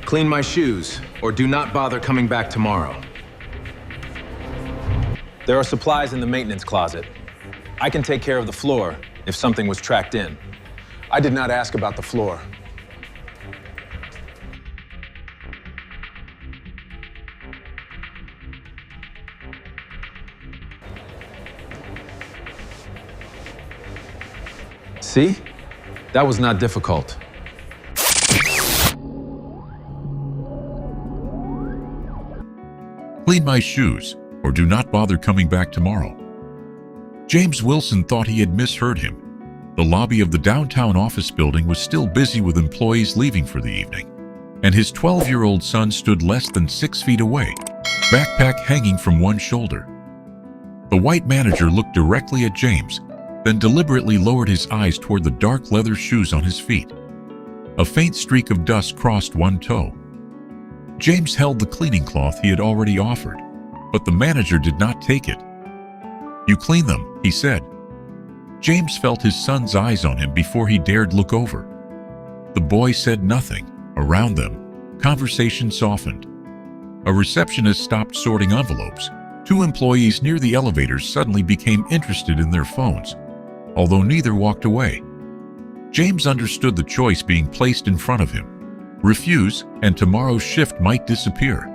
Clean my shoes, or do not bother coming back tomorrow. There are supplies in the maintenance closet. I can take care of the floor if something was tracked in. I did not ask about the floor. See? That was not difficult. Clean my shoes, or do not bother coming back tomorrow. James Wilson thought he had misheard him. The lobby of the downtown office building was still busy with employees leaving for the evening, and his 12-year-old son stood less than 6 feet away, backpack hanging from one shoulder. The white manager looked directly at James, then deliberately lowered his eyes toward the dark leather shoes on his feet. A faint streak of dust crossed one toe. James held the cleaning cloth he had already offered, but the manager did not take it. "You clean them," he said. James felt his son's eyes on him before he dared look over. The boy said nothing. Around them, conversation softened. A receptionist stopped sorting envelopes. 2 employees near the elevators suddenly became interested in their phones, although neither walked away. James understood the choice being placed in front of him. Refuse, and tomorrow's shift might disappear.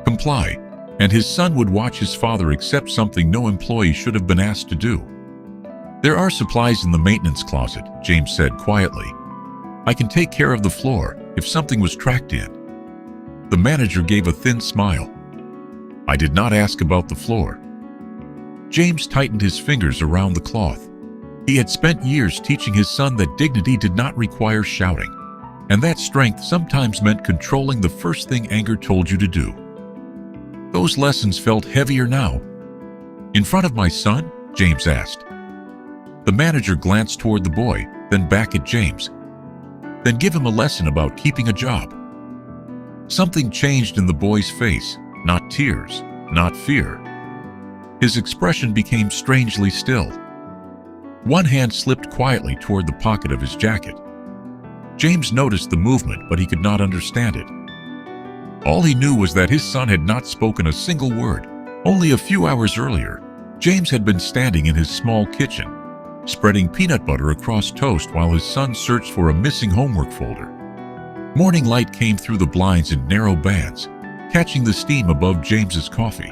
Comply, and his son would watch his father accept something no employee should have been asked to do. "There are supplies in the maintenance closet," James said quietly. "I can take care of the floor if something was tracked in." The manager gave a thin smile. "I did not ask about the floor." James tightened his fingers around the cloth. He had spent years teaching his son that dignity did not require shouting, and that strength sometimes meant controlling the first thing anger told you to do. Those lessons felt heavier now. "In front of my son?" James asked. The manager glanced toward the boy, then back at James. "Then give him a lesson about keeping a job." Something changed in the boy's face, not tears, not fear. His expression became strangely still. One hand slipped quietly toward the pocket of his jacket. James noticed the movement, but he could not understand it. All he knew was that his son had not spoken a single word. Only a few hours earlier, James had been standing in his small kitchen, spreading peanut butter across toast while his son searched for a missing homework folder. Morning light came through the blinds in narrow bands, catching the steam above James's coffee.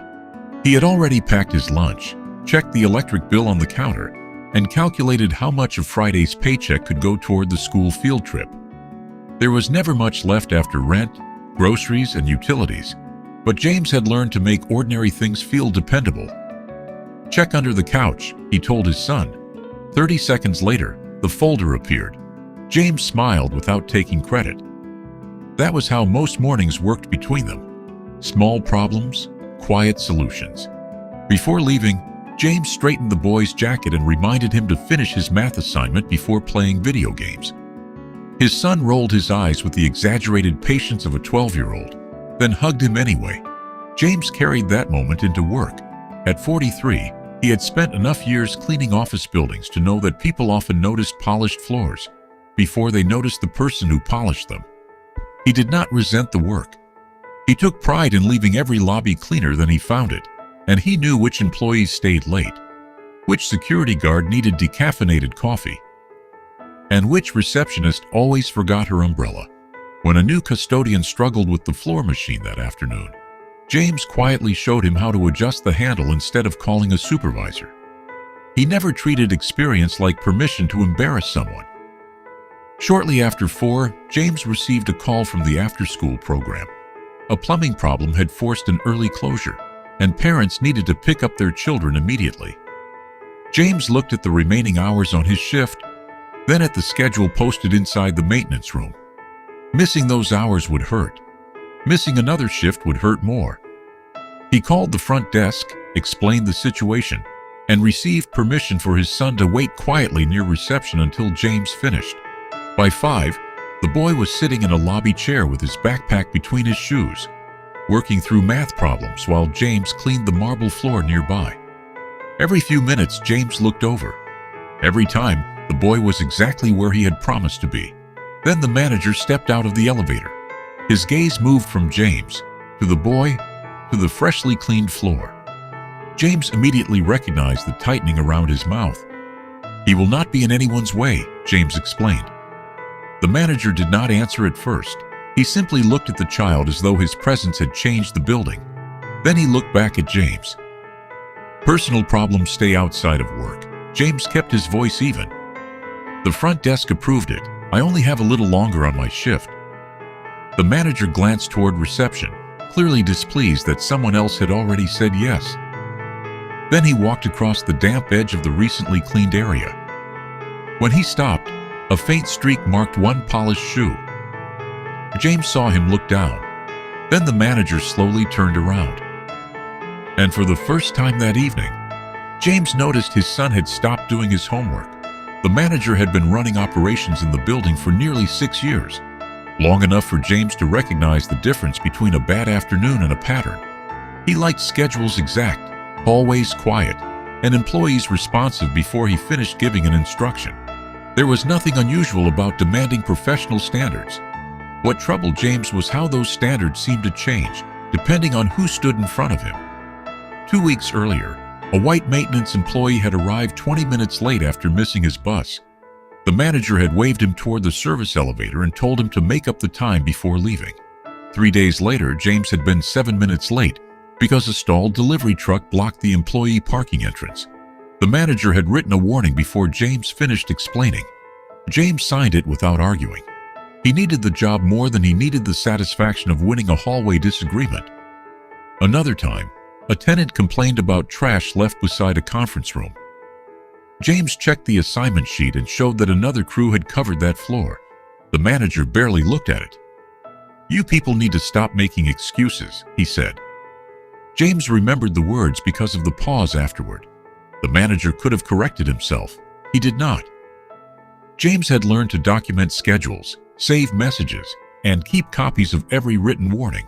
He had already packed his lunch, checked the electric bill on the counter, and calculated how much of Friday's paycheck could go toward the school field trip. There was never much left after rent, groceries, and utilities, but James had learned to make ordinary things feel dependable. "Check under the couch," he told his son. 30 seconds later, the folder appeared. James smiled without taking credit. That was how most mornings worked between them. Small problems, quiet solutions. Before leaving, James straightened the boy's jacket and reminded him to finish his math assignment before playing video games. His son rolled his eyes with the exaggerated patience of a 12-year-old, then hugged him anyway. James carried that moment into work. At 43, he had spent enough years cleaning office buildings to know that people often noticed polished floors before they noticed the person who polished them. He did not resent the work. He took pride in leaving every lobby cleaner than he found it, and he knew which employees stayed late, which security guard needed decaffeinated coffee, and which receptionist always forgot her umbrella. When a new custodian struggled with the floor machine that afternoon, James quietly showed him how to adjust the handle instead of calling a supervisor. He never treated experience like permission to embarrass someone. Shortly after 4, James received a call from the after-school program. A plumbing problem had forced an early closure, and parents needed to pick up their children immediately. James looked at the remaining hours on his shift, then at the schedule posted inside the maintenance room. Missing those hours would hurt. Missing another shift would hurt more. He called the front desk, explained the situation, and received permission for his son to wait quietly near reception until James finished. By 5, the boy was sitting in a lobby chair with his backpack between his shoes, working through math problems while James cleaned the marble floor nearby. Every few minutes, James looked over. Every time, the boy was exactly where he had promised to be. Then the manager stepped out of the elevator. His gaze moved from James, to the boy, to the freshly cleaned floor. James immediately recognized the tightening around his mouth. "He will not be in anyone's way," James explained. The manager did not answer at first. He simply looked at the child as though his presence had changed the building. Then he looked back at James. "Personal problems stay outside of work." James kept his voice even. "The front desk approved it. I only have a little longer on my shift." The manager glanced toward reception, clearly displeased that someone else had already said yes. Then he walked across the damp edge of the recently cleaned area. When he stopped, a faint streak marked one polished shoe. James saw him look down. Then the manager slowly turned around. And for the first time that evening, James noticed his son had stopped doing his homework. The manager had been running operations in the building for nearly 6 years, long enough for James to recognize the difference between a bad afternoon and a pattern. He liked schedules exact, hallways quiet, and employees responsive before he finished giving an instruction. There was nothing unusual about demanding professional standards. What troubled James was how those standards seemed to change, depending on who stood in front of him. 2 weeks earlier, a white maintenance employee had arrived 20 minutes late after missing his bus. The manager had waved him toward the service elevator and told him to make up the time before leaving. 3 days later, James had been 7 minutes late because a stalled delivery truck blocked the employee parking entrance. The manager had written a warning before James finished explaining. James signed it without arguing. He needed the job more than he needed the satisfaction of winning a hallway disagreement. Another time, a tenant complained about trash left beside a conference room. James checked the assignment sheet and showed that another crew had covered that floor. The manager barely looked at it. "You people need to stop making excuses," he said. James remembered the words because of the pause afterward. The manager could have corrected himself. He did not. James had learned to document schedules, save messages, and keep copies of every written warning.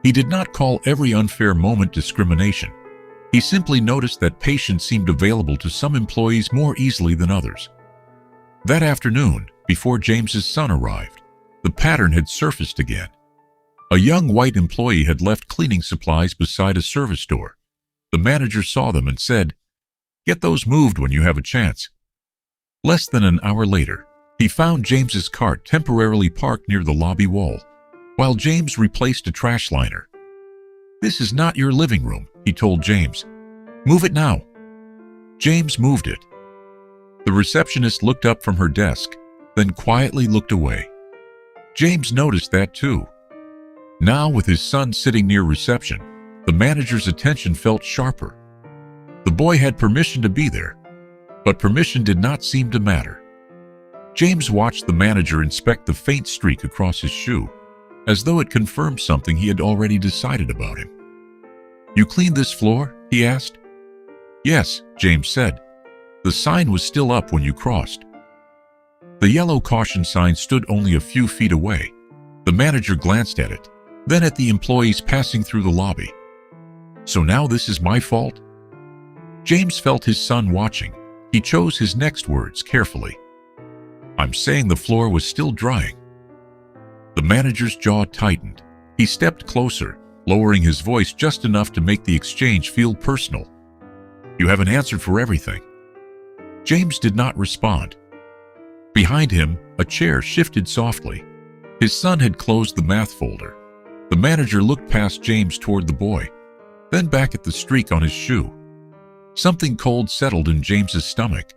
He did not call every unfair moment discrimination. He simply noticed that patience seemed available to some employees more easily than others. That afternoon, before James's son arrived, the pattern had surfaced again. A young white employee had left cleaning supplies beside a service door. The manager saw them and said, "Get those moved when you have a chance." Less than an hour later, he found James's cart temporarily parked near the lobby wall, while James replaced a trash liner. "This is not your living room," he told James. "Move it now." James moved it. The receptionist looked up from her desk, then quietly looked away. James noticed that too. Now, with his son sitting near reception, the manager's attention felt sharper. The boy had permission to be there, but permission did not seem to matter. James watched the manager inspect the faint streak across his shoe, as though it confirmed something he had already decided about him. "You cleaned this floor?" he asked. "Yes," James said. "The sign was still up when you crossed." The yellow caution sign stood only a few feet away. The manager glanced at it, then at the employees passing through the lobby. "So now this is my fault?" James felt his son watching. He chose his next words carefully. "I'm saying the floor was still drying." The manager's jaw tightened. He stepped closer, lowering his voice just enough to make the exchange feel personal. "You have an answer for everything." James did not respond. Behind him, a chair shifted softly. His son had closed the math folder. The manager looked past James toward the boy, then back at the streak on his shoe. Something cold settled in James's stomach.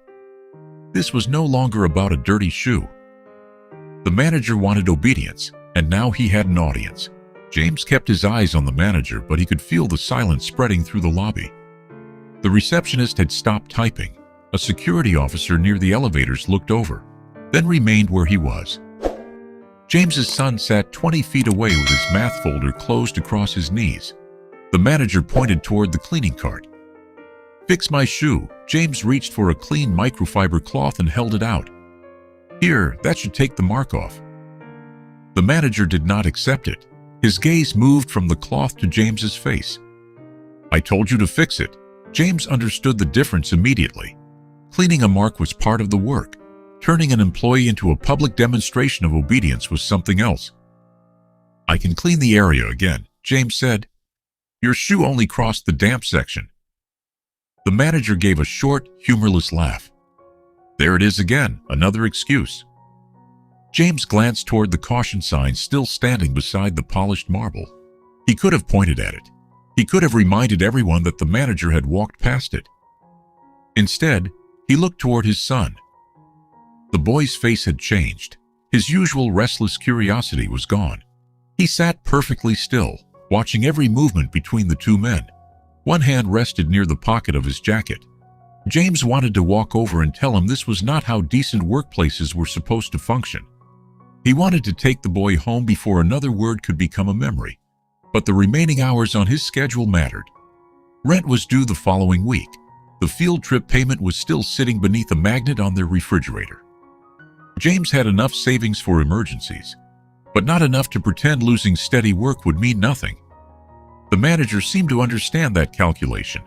This was no longer about a dirty shoe. The manager wanted obedience, and now he had an audience. James kept his eyes on the manager, but he could feel the silence spreading through the lobby. The receptionist had stopped typing. A security officer near the elevators looked over, then remained where he was. James's son sat 20 feet away with his math folder closed across his knees. The manager pointed toward the cleaning cart. "Fix my shoe." James reached for a clean microfiber cloth and held it out. "Here, that should take the mark off." The manager did not accept it. His gaze moved from the cloth to James's face. "I told you to fix it." James understood the difference immediately. Cleaning a mark was part of the work. Turning an employee into a public demonstration of obedience was something else. "I can clean the area again," James said. "Your shoe only crossed the damp section." The manager gave a short, humorless laugh. There it is again, another excuse. James glanced toward the caution sign still standing beside the polished marble. He could have pointed at it. He could have reminded everyone that the manager had walked past it. Instead, he looked toward his son. The boy's face had changed. His usual restless curiosity was gone. He sat perfectly still, watching every movement between the two men. One hand rested near the pocket of his jacket. James wanted to walk over and tell him this was not how decent workplaces were supposed to function. He wanted to take the boy home before another word could become a memory, but the remaining hours on his schedule mattered. Rent was due the following week. The field trip payment was still sitting beneath a magnet on their refrigerator. James had enough savings for emergencies, but not enough to pretend losing steady work would mean nothing. The manager seemed to understand that calculation.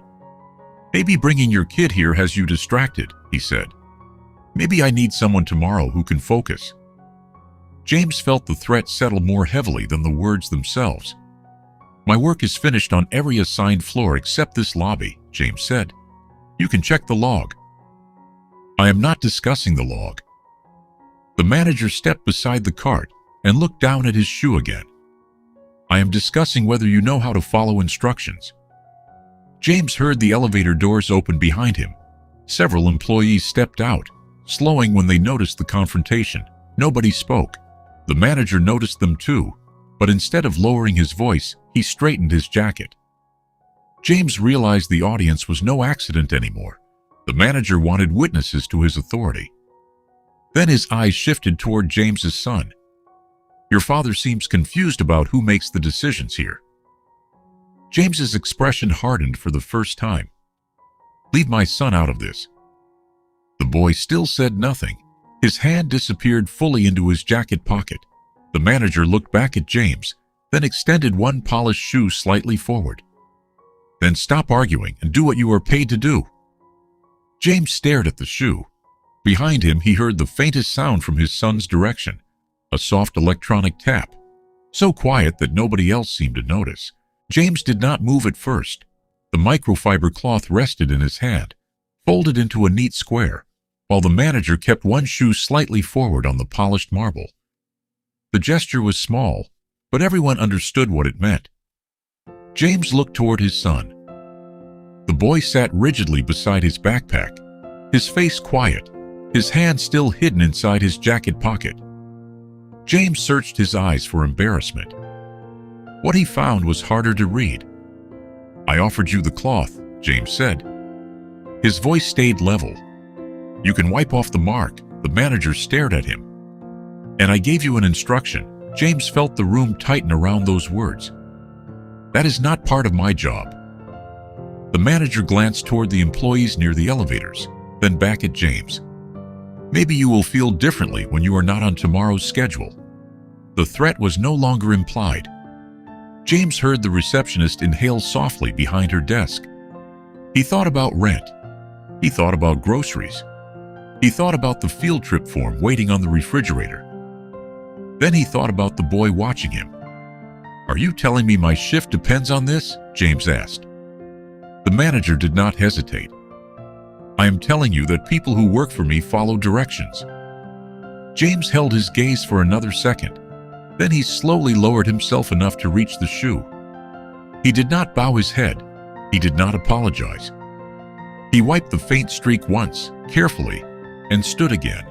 "Maybe bringing your kid here has you distracted," he said. "Maybe I need someone tomorrow who can focus." James felt the threat settle more heavily than the words themselves. "My work is finished on every assigned floor except this lobby," James said. "You can check the log." "I am not discussing the log." The manager stepped beside the cart and looked down at his shoe again. "I am discussing whether you know how to follow instructions." James heard the elevator doors open behind him. Several employees stepped out, slowing when they noticed the confrontation. Nobody spoke. The manager noticed them too, but instead of lowering his voice, he straightened his jacket. James realized the audience was no accident anymore. The manager wanted witnesses to his authority. Then his eyes shifted toward James's son. "Your father seems confused about who makes the decisions here." James's expression hardened for the first time. "Leave my son out of this." The boy still said nothing. His hand disappeared fully into his jacket pocket. The manager looked back at James, then extended one polished shoe slightly forward. "Then stop arguing and do what you are paid to do." James stared at the shoe. Behind him, he heard the faintest sound from his son's direction, a soft electronic tap, so quiet that nobody else seemed to notice. James did not move at first. The microfiber cloth rested in his hand, folded into a neat square, while the manager kept one shoe slightly forward on the polished marble. The gesture was small, but everyone understood what it meant. James looked toward his son. The boy sat rigidly beside his backpack, his face quiet, his hand still hidden inside his jacket pocket. James searched his eyes for embarrassment. What he found was harder to read. "I offered you the cloth," James said. His voice stayed level. "You can wipe off the mark." The manager stared at him. "And I gave you an instruction." James felt the room tighten around those words. "That is not part of my job." The manager glanced toward the employees near the elevators, then back at James. "Maybe you will feel differently when you are not on tomorrow's schedule." The threat was no longer implied. James heard the receptionist inhale softly behind her desk. He thought about rent. He thought about groceries. He thought about the field trip form waiting on the refrigerator. Then he thought about the boy watching him. "Are you telling me my shift depends on this?" James asked. The manager did not hesitate. "I am telling you that people who work for me follow directions." James held his gaze for another second. Then he slowly lowered himself enough to reach the shoe. He did not bow his head. He did not apologize. He wiped the faint streak once, carefully, and stood again.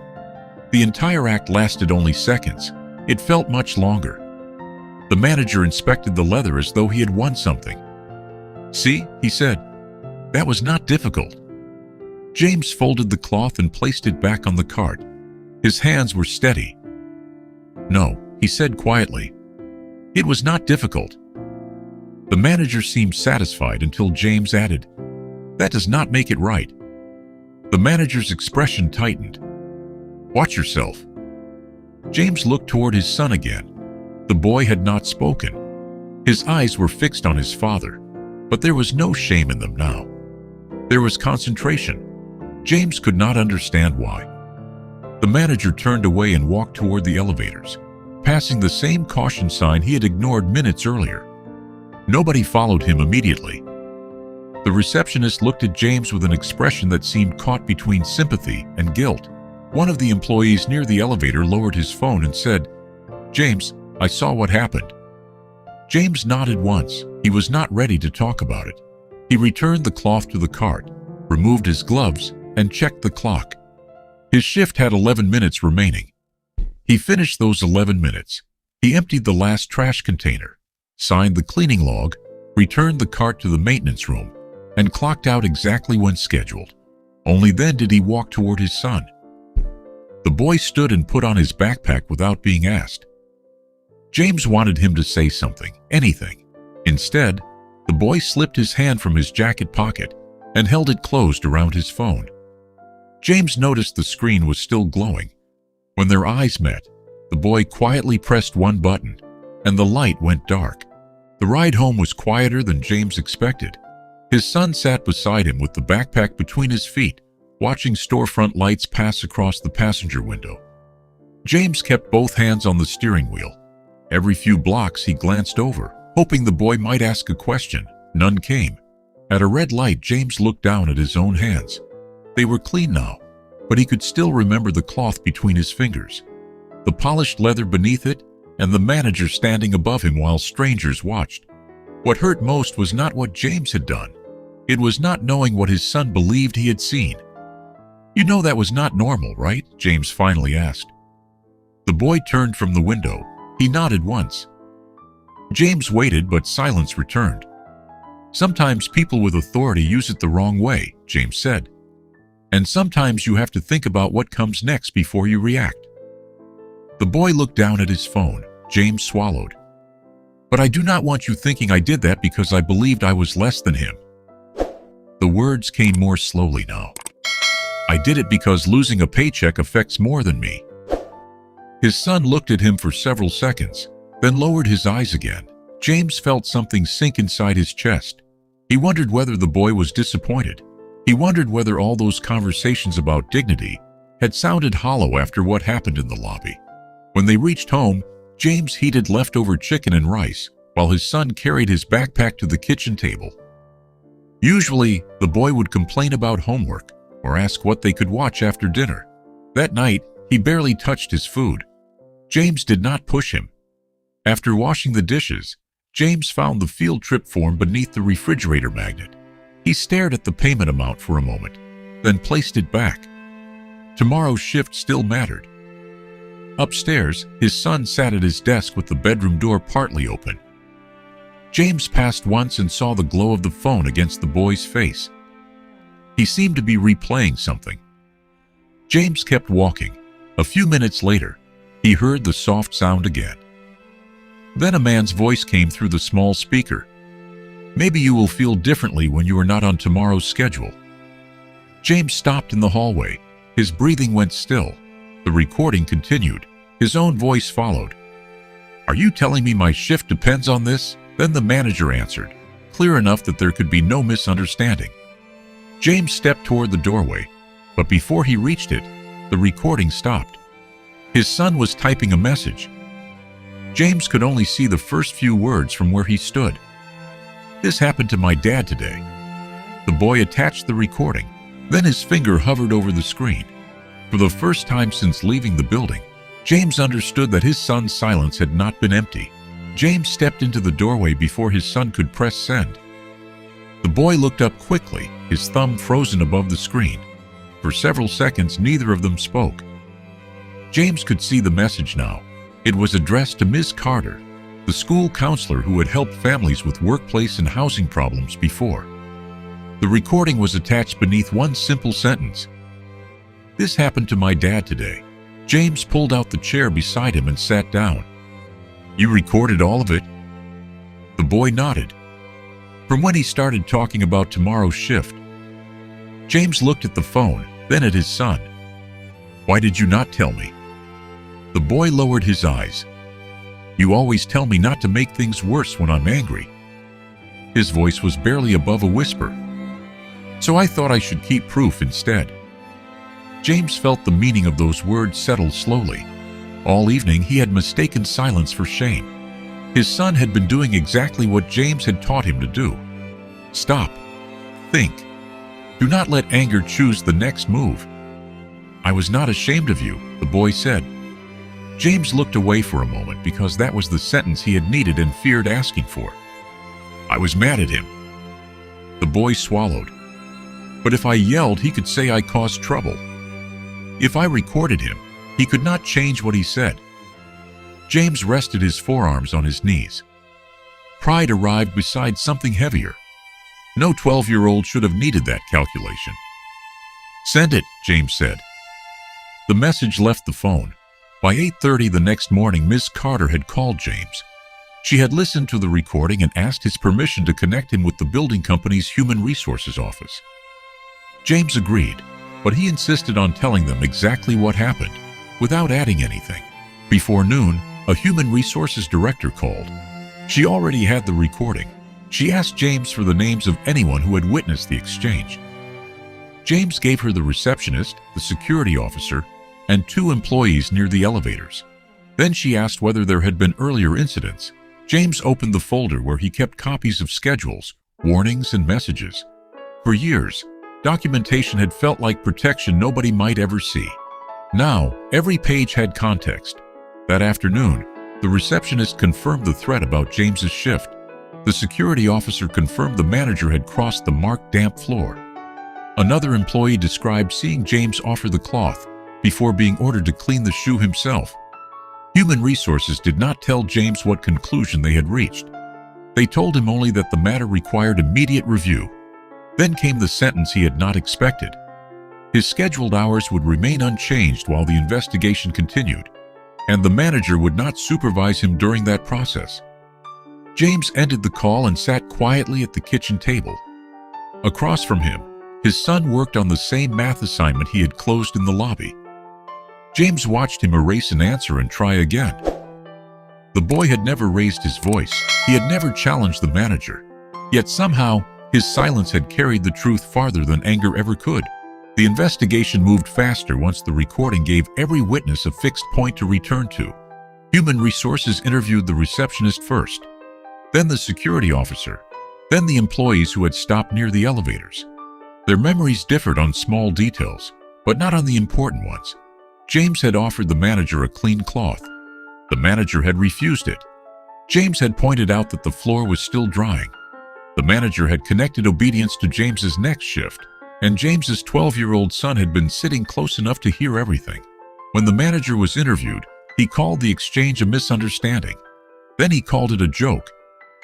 The entire act lasted only seconds. It felt much longer. The manager inspected the leather as though he had won something. "See," he said, "that was not difficult." James folded the cloth and placed it back on the cart. His hands were steady. "No," he said quietly. "It was not difficult." The manager seemed satisfied until James added, "That does not make it right." The manager's expression tightened. "Watch yourself." James looked toward his son again. The boy had not spoken. His eyes were fixed on his father, but there was no shame in them now. There was concentration. James could not understand why. The manager turned away and walked toward the elevators. passing the same caution sign he had ignored minutes earlier. Nobody followed him immediately. The receptionist looked at James with an expression that seemed caught between sympathy and guilt. One of the employees near the elevator lowered his phone and said, "James, I saw what happened." James nodded once. He was not ready to talk about it. He returned the cloth to the cart, removed his gloves, and checked the clock. His shift had 11 minutes remaining. He finished those 11 minutes. He emptied the last trash container, signed the cleaning log, returned the cart to the maintenance room, and clocked out exactly when scheduled. Only then did he walk toward his son. The boy stood and put on his backpack without being asked. James wanted him to say something, anything. Instead, the boy slipped his hand from his jacket pocket and held it closed around his phone. James noticed the screen was still glowing. When their eyes met, the boy quietly pressed one button, and the light went dark. The ride home was quieter than James expected. His son sat beside him with the backpack between his feet, watching storefront lights pass across the passenger window. James kept both hands on the steering wheel. Every few blocks he glanced over, hoping the boy might ask a question. None came. At a red light, James looked down at his own hands. They were clean now, but he could still remember the cloth between his fingers, the polished leather beneath it, and the manager standing above him while strangers watched. What hurt most was not what James had done. It was not knowing what his son believed he had seen. "You know that was not normal, right?" James finally asked. The boy turned from the window. He nodded once. James waited, but silence returned. "Sometimes people with authority use it the wrong way," James said. "And sometimes you have to think about what comes next before you react." The boy looked down at his phone. James swallowed. "But I do not want you thinking I did that because I believed I was less than him." The words came more slowly now. "I did it because losing a paycheck affects more than me." His son looked at him for several seconds, then lowered his eyes again. James felt something sink inside his chest. He wondered whether the boy was disappointed. He wondered whether all those conversations about dignity had sounded hollow after what happened in the lobby. When they reached home, James heated leftover chicken and rice, while his son carried his backpack to the kitchen table. Usually, the boy would complain about homework or ask what they could watch after dinner. That night, he barely touched his food. James did not push him. After washing the dishes, James found the field trip form beneath the refrigerator magnet. He stared at the payment amount for a moment, then placed it back. Tomorrow's shift still mattered. Upstairs, his son sat at his desk with the bedroom door partly open. James passed once and saw the glow of the phone against the boy's face. He seemed to be replaying something. James kept walking. A few minutes later, he heard the soft sound again. Then a man's voice came through the small speaker. "Maybe you will feel differently when you are not on tomorrow's schedule." James stopped in the hallway. His breathing went still. The recording continued. His own voice followed. "Are you telling me my shift depends on this?" Then the manager answered, clear enough that there could be no misunderstanding. James stepped toward the doorway, but before he reached it, the recording stopped. His son was typing a message. James could only see the first few words from where he stood. "This happened to my dad today." The boy attached the recording. Then his finger hovered over the screen. For the first time since leaving the building, James understood that his son's silence had not been empty. James stepped into the doorway before his son could press send. The boy looked up quickly, his thumb frozen above the screen. For several seconds, neither of them spoke. James could see the message now. It was addressed to Ms. Carter, the school counselor who had helped families with workplace and housing problems before. The recording was attached beneath one simple sentence. "This happened to my dad today." James pulled out the chair beside him and sat down. "You recorded all of it?" The boy nodded. "From when he started talking about tomorrow's shift." James looked at the phone, then at his son. "Why did you not tell me?" The boy lowered his eyes. "You always tell me not to make things worse when I'm angry." His voice was barely above a whisper. "So I thought I should keep proof instead." James felt the meaning of those words settle slowly. All evening, he had mistaken silence for shame. His son had been doing exactly what James had taught him to do. Stop. Think. Do not let anger choose the next move. I was not ashamed of you, the boy said. James looked away for a moment because that was the sentence he had needed and feared asking for. I was mad at him. The boy swallowed. But if I yelled, he could say I caused trouble. If I recorded him, he could not change what he said. James rested his forearms on his knees. Pride arrived beside something heavier. No 12-year-old should have needed that calculation. Send it, James said. The message left the phone. By 8:30 the next morning, Miss Carter had called James. She had listened to the recording and asked his permission to connect him with the building company's human resources office. James agreed, but he insisted on telling them exactly what happened, without adding anything. Before noon, a human resources director called. She already had the recording. She asked James for the names of anyone who had witnessed the exchange. James gave her the receptionist, the security officer, and 2 employees near the elevators. Then she asked whether there had been earlier incidents. James opened the folder where he kept copies of schedules, warnings, and messages. For years, documentation had felt like protection nobody might ever see. Now, every page had context. That afternoon, the receptionist confirmed the threat about James's shift. The security officer confirmed the manager had crossed the marked damp floor. Another employee described seeing James offer the cloth before being ordered to clean the shoe himself. Human Resources did not tell James what conclusion they had reached. They told him only that the matter required immediate review. Then came the sentence he had not expected. His scheduled hours would remain unchanged while the investigation continued, and the manager would not supervise him during that process. James ended the call and sat quietly at the kitchen table. Across from him, his son worked on the same math assignment he had closed in the lobby. James watched him erase an answer and try again. The boy had never raised his voice. He had never challenged the manager. Yet somehow, his silence had carried the truth farther than anger ever could. The investigation moved faster once the recording gave every witness a fixed point to return to. Human Resources interviewed the receptionist first, then the security officer, then the employees who had stopped near the elevators. Their memories differed on small details, but not on the important ones. James had offered the manager a clean cloth. The manager had refused it. James had pointed out that the floor was still drying. The manager had connected obedience to James's next shift, and James's 12-year-old son had been sitting close enough to hear everything. When the manager was interviewed, he called the exchange a misunderstanding. Then he called it a joke.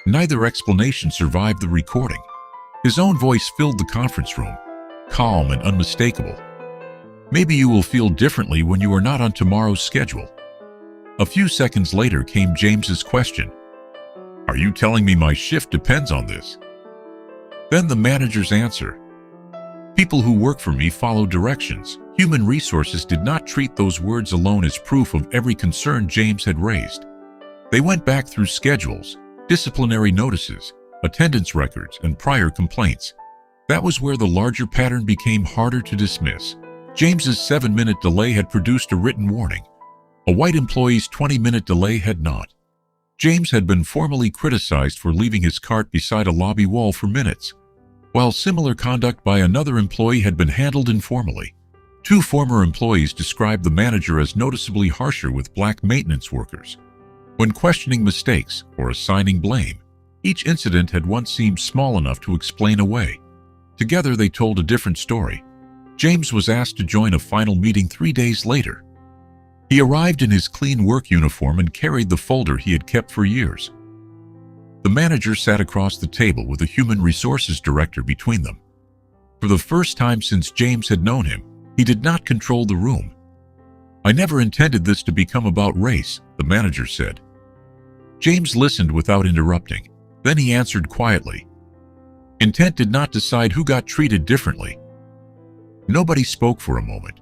Neither explanation survived the recording. His own voice filled the conference room, calm and unmistakable. Maybe you will feel differently when you are not on tomorrow's schedule. A few seconds later came James's question. Are you telling me my shift depends on this? Then the manager's answer. People who work for me follow directions. Human Resources did not treat those words alone as proof of every concern James had raised. They went back through schedules, disciplinary notices, attendance records, and prior complaints. That was where the larger pattern became harder to dismiss. James's 7-minute delay had produced a written warning. A white employee's 20-minute delay had not. James had been formally criticized for leaving his cart beside a lobby wall for minutes, while similar conduct by another employee had been handled informally. 2 former employees described the manager as noticeably harsher with black maintenance workers. When questioning mistakes or assigning blame, each incident had once seemed small enough to explain away. Together they told a different story. James was asked to join a final meeting 3 days later. He arrived in his clean work uniform and carried the folder he had kept for years. The manager sat across the table with a human resources director between them. For the first time since James had known him, he did not control the room. I never intended this to become about race, the manager said. James listened without interrupting. Then he answered quietly. Intent did not decide who got treated differently. Nobody spoke for a moment.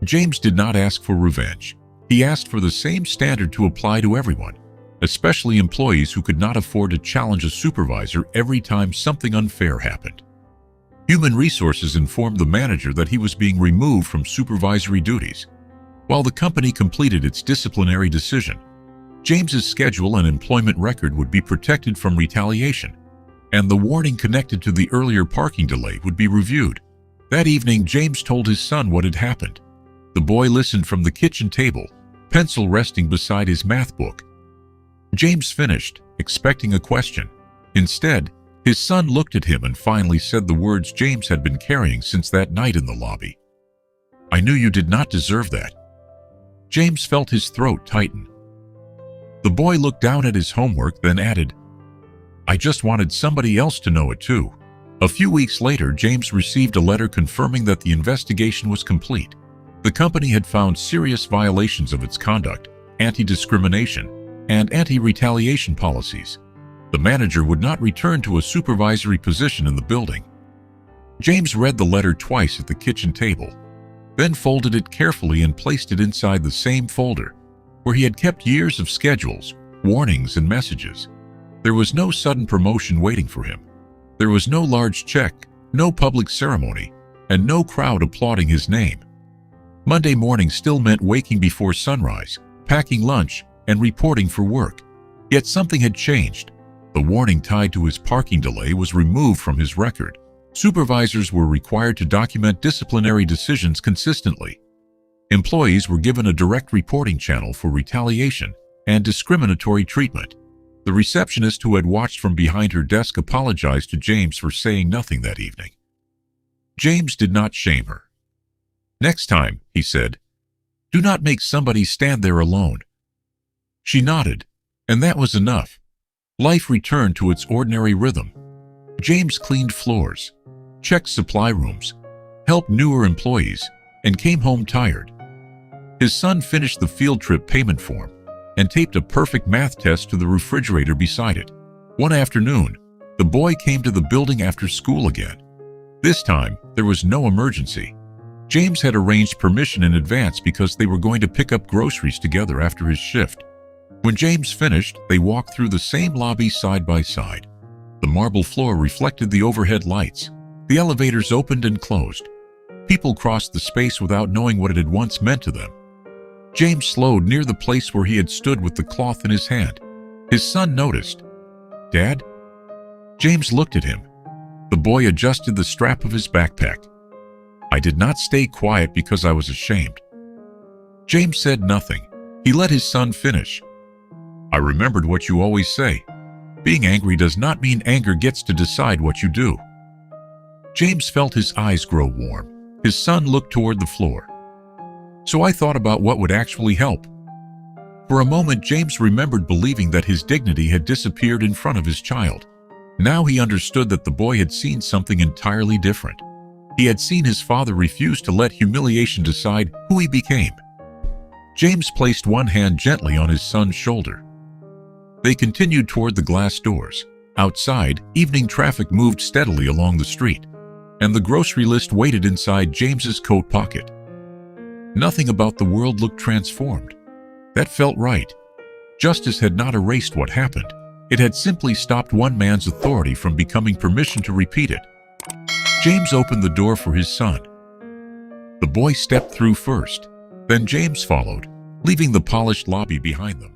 James did not ask for revenge. He asked for the same standard to apply to everyone, especially employees who could not afford to challenge a supervisor every time something unfair happened. Human Resources informed the manager that he was being removed from supervisory duties. While the company completed its disciplinary decision, James's schedule and employment record would be protected from retaliation, and the warning connected to the earlier parking delay would be reviewed. That evening, James told his son what had happened. The boy listened from the kitchen table, pencil resting beside his math book. James finished, expecting a question. Instead, his son looked at him and finally said the words James had been carrying since that night in the lobby. "I knew you did not deserve that." James felt his throat tighten. The boy looked down at his homework, then added, "I just wanted somebody else to know it too." A few weeks later, James received a letter confirming that the investigation was complete. The company had found serious violations of its conduct, anti-discrimination, and anti-retaliation policies. The manager would not return to a supervisory position in the building. James read the letter twice at the kitchen table, then folded it carefully and placed it inside the same folder where he had kept years of schedules, warnings, and messages. There was no sudden promotion waiting for him. There was no large check, no public ceremony, and no crowd applauding his name. Monday morning still meant waking before sunrise, packing lunch, and reporting for work. Yet something had changed. The warning tied to his parking delay was removed from his record. Supervisors were required to document disciplinary decisions consistently. Employees were given a direct reporting channel for retaliation and discriminatory treatment. The receptionist who had watched from behind her desk apologized to James for saying nothing that evening. James did not shame her. "Next time," he said, "do not make somebody stand there alone." She nodded, and that was enough. Life returned to its ordinary rhythm. James cleaned floors, checked supply rooms, helped newer employees, and came home tired. His son finished the field trip payment form and taped a perfect math test to the refrigerator beside it. One afternoon, the boy came to the building after school again. This time, there was no emergency. James had arranged permission in advance because they were going to pick up groceries together after his shift. When James finished, they walked through the same lobby side by side. The marble floor reflected the overhead lights. The elevators opened and closed. People crossed the space without knowing what it had once meant to them. James slowed near the place where he had stood with the cloth in his hand. His son noticed. "Dad?" James looked at him. The boy adjusted the strap of his backpack. "I did not stay quiet because I was ashamed." James said nothing. He let his son finish. "I remembered what you always say. Being angry does not mean anger gets to decide what you do." James felt his eyes grow warm. His son looked toward the floor. "So I thought about what would actually help." For a moment, James remembered believing that his dignity had disappeared in front of his child. Now he understood that the boy had seen something entirely different. He had seen his father refuse to let humiliation decide who he became. James placed one hand gently on his son's shoulder. They continued toward the glass doors. Outside, evening traffic moved steadily along the street, and the grocery list waited inside James's coat pocket. Nothing about the world looked transformed. That felt right. Justice had not erased what happened. It had simply stopped one man's authority from becoming permission to repeat it. James opened the door for his son. The boy stepped through first. Then James followed, leaving the polished lobby behind them.